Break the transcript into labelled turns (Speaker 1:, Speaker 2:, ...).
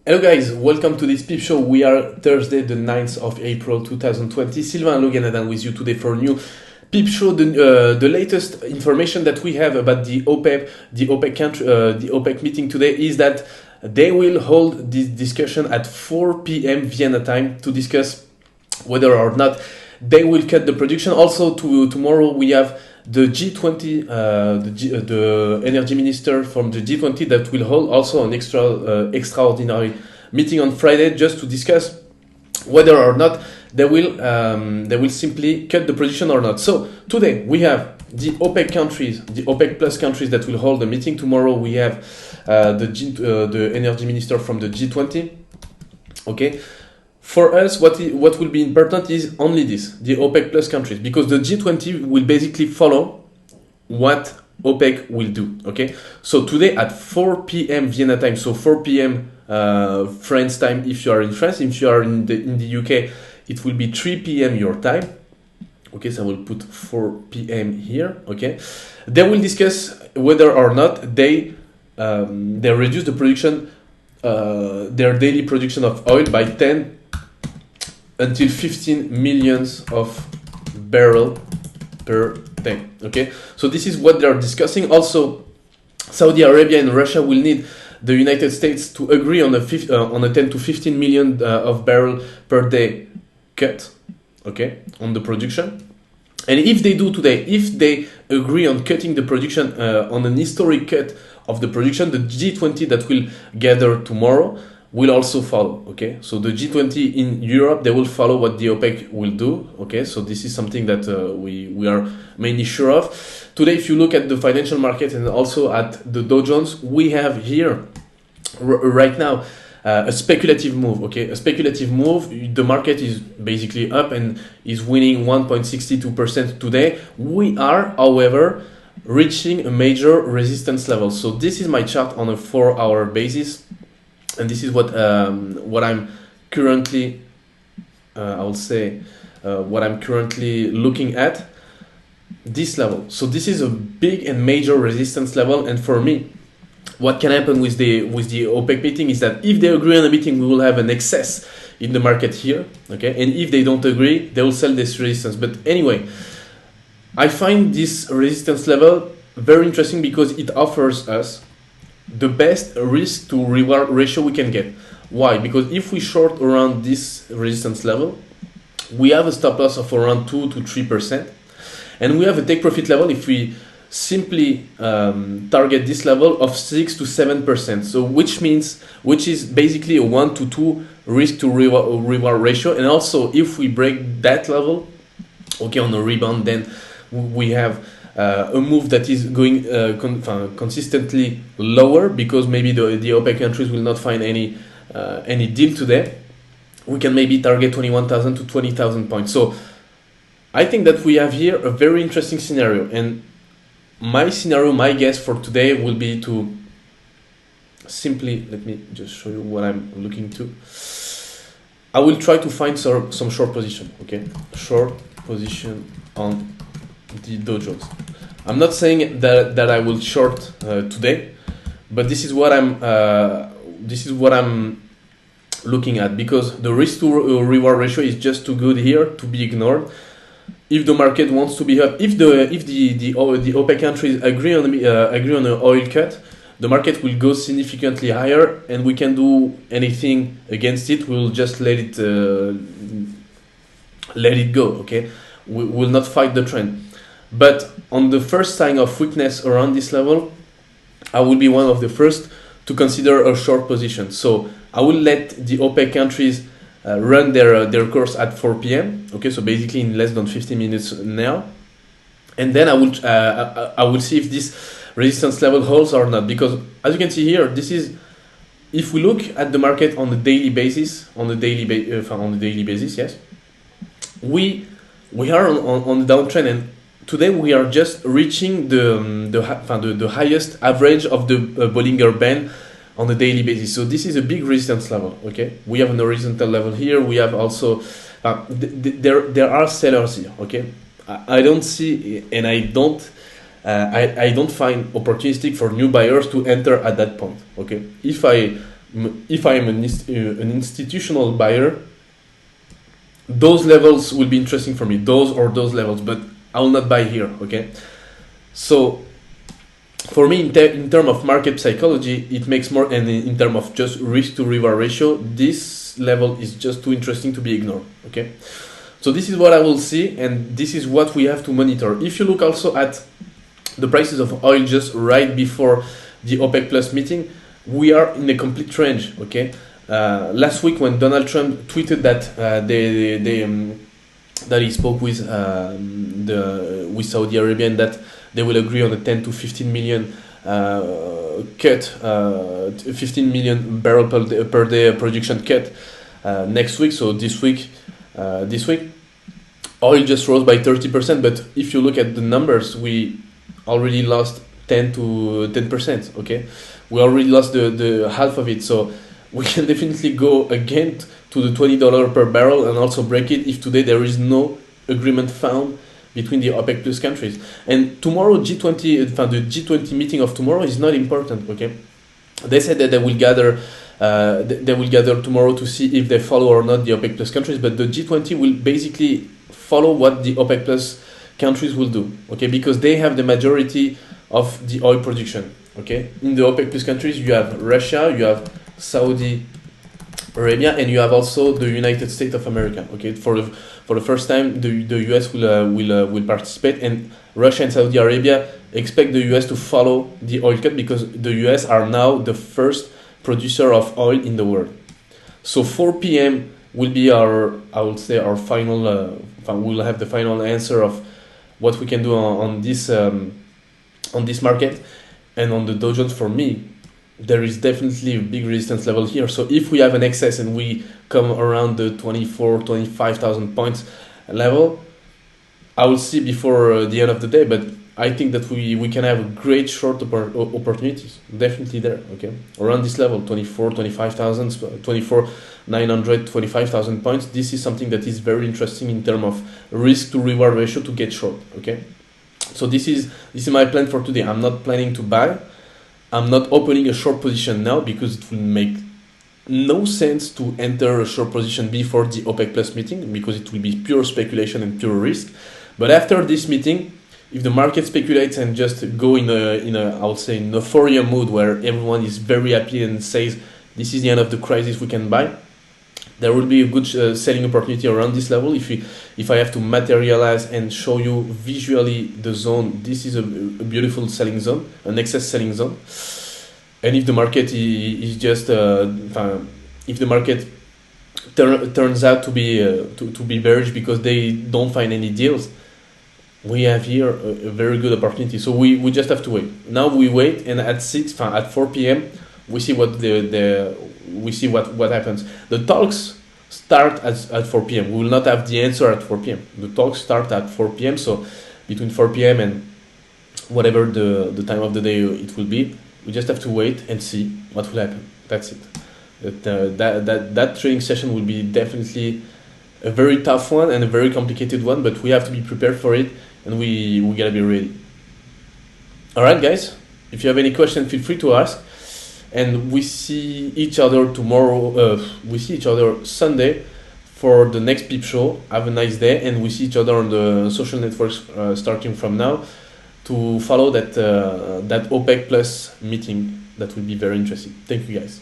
Speaker 1: Hello guys, welcome to this PIP show. We are Thursday the 9th of April 2020. Sylvain Loganadin with you today for a new PIP show. The latest information that we have about the OPEC meeting today is that they will hold this discussion at 4 p.m. Vienna time to discuss whether or not they will cut the production. Also tomorrow we have the G20, the energy minister from the G20 that will hold also an extraordinary meeting on Friday just to discuss whether or not they will simply cut the production or not. So today we have the OPEC countries, the OPEC plus countries that will hold the meeting. Tomorrow we have the energy minister from the G20. Okay. For us, what will be important is only this, the OPEC plus countries, because the G20 will basically follow what OPEC will do, okay? So today at 4 p.m. Vienna time, so 4 p.m. France time if you are in France. If you are in the UK, it will be 3 p.m. your time. Okay, so I will put 4 p.m. here, okay? They will discuss whether or not they reduce the production, their daily production of oil by 10 until 15 millions of barrel per day. Okay, so this is what they are discussing. Also, Saudi Arabia and Russia will need the United States to agree on a 10 to 15 million of barrel per day cut. Okay, on the production. And if they do today, if they agree on cutting the production on an historic cut of the production, the G20 that will gather tomorrow will also follow. Okay, so the G20 in Europe, they will follow what the OPEC will do. Okay, so this is something that we are mainly sure of. Today, if you look at the financial market and also at the Dow Jones, we have here right now a speculative move. Okay, a speculative move. The market is basically up and is winning 1.62% today. We are, however, reaching a major resistance level. So this is my chart on a 4-hour basis. And this is what I'm currently, what I'm currently looking at, this level. So this is a big and major resistance level. And for me, what can happen with the OPEC meeting is that if they agree on a meeting, we will have an excess in the market here. Okay, and if they don't agree, they will sell this resistance. But anyway, I find this resistance level very interesting because it offers us the best risk to reward ratio we can get. Why? Because if we short around this resistance level, we have a stop loss of around 2 to 3%, and we have a take profit level if we simply target this level of 6 to 7%. So which is basically a 1 to 2 risk to reward ratio. And also if we break that level, okay, on a rebound, then we have a move that is going consistently lower because maybe the OPEC countries will not find any deal today. We can maybe target 21,000 to 20,000 points. So I think that we have here a very interesting scenario. And my guess for today will be to simply, let me just show you what I'm looking to. I will try to find some short position. Okay, short position on the Dow Jones. I'm not saying that I will short today, but this is what I'm looking at, because the risk to reward ratio is just too good here to be ignored. If the market wants to be up, if the OPEC countries agree on an oil cut, the market will go significantly higher, and we can do anything against it. We'll just let it go. Okay, we will not fight the trend. But on the first sign of weakness around this level, I will be one of the first to consider a short position. So I will let the OPEC countries run their course at 4 p.m. Okay, so basically in less than 15 minutes now, and then I will see if this resistance level holds or not. Because as you can see here, this is, if we look at the market on the daily basis, yes, we are on the downtrend, and today we are just reaching the highest average of the Bollinger Band on a daily basis. So this is a big resistance level. Okay, we have an horizontal level here. We have also there are sellers here. Okay, I don't see, and I don't find opportunistic for new buyers to enter at that point. Okay, if I if I am an institutional buyer, those levels will be interesting for me, those levels, but I will not buy here, okay? So for me, in terms of market psychology, it makes more, and in terms of just risk to reward ratio, this level is just too interesting to be ignored, okay? So this is what I will see, and this is what we have to monitor. If you look also at the prices of oil just right before the OPEC Plus meeting, we are in a complete range, okay? Last week when Donald Trump tweeted that that he spoke with Saudi Arabia and that they will agree on a 10 to 15 million cut, 15 million barrel per day production cut next week. So this week, oil just rose by 30%. But if you look at the numbers, we already lost 10%. Okay, we already lost the half of it. So we can definitely go again to the $20 per barrel and also break it if today there is no agreement found between the OPEC Plus countries. And tomorrow, the G20 meeting of tomorrow is not important. Okay, they said that they will gather tomorrow to see if they follow or not the OPEC Plus countries. But the G20 will basically follow what the OPEC Plus countries will do. Okay, because they have the majority of the oil production. Okay, in the OPEC Plus countries, you have Russia, you have Saudi Arabia, and you have also the United States of America. Okay, for the first time, the US will participate, and Russia and Saudi Arabia expect the US to follow the oil cut because the US are now the first producer of oil in the world. So 4 p.m. will be our final. We'll have the final answer of what we can do on this market. And on the Dow Jones, for me, there is definitely a big resistance level here. So if we have an excess and we come around the 25,000 points level, I will see before the end of the day. But I think that we can have great short opportunities. Definitely there, okay? Around this level, 25,000, 24,900, 25,000 points. This is something that is very interesting in terms of risk to reward ratio to get short, okay? So this is my plan for today. I'm not planning to buy. I'm not opening a short position now because it will make no sense to enter a short position before the OPEC Plus meeting because it will be pure speculation and pure risk. But after this meeting, if the market speculates and just go in a I would say, in euphoria mood where everyone is very happy and says this is the end of the crisis, we can buy, there will be a good selling opportunity around this level. If I have to materialize and show you visually the zone, this is a beautiful selling zone, an excess selling zone. And if the market is just, if the market turns out to be bearish because they don't find any deals, we have here a very good opportunity. So we just have to wait. Now we wait, and at 4 p.m. we see what what happens. The talks start at 4 p.m. We will not have the answer at 4 p.m. The talks start at 4 p.m. So between 4 p.m. and whatever the time of the day it will be, we just have to wait and see what will happen. That's it. That trading session will be definitely a very tough one and a very complicated one, but we have to be prepared for it, and we gotta be ready. All right, guys. If you have any questions, feel free to ask. And we see each other tomorrow. We see each other Sunday for the next Peep Show. Have a nice day, and we see each other on the social networks starting from now to follow that OPEC Plus meeting. That will be very interesting. Thank you, guys.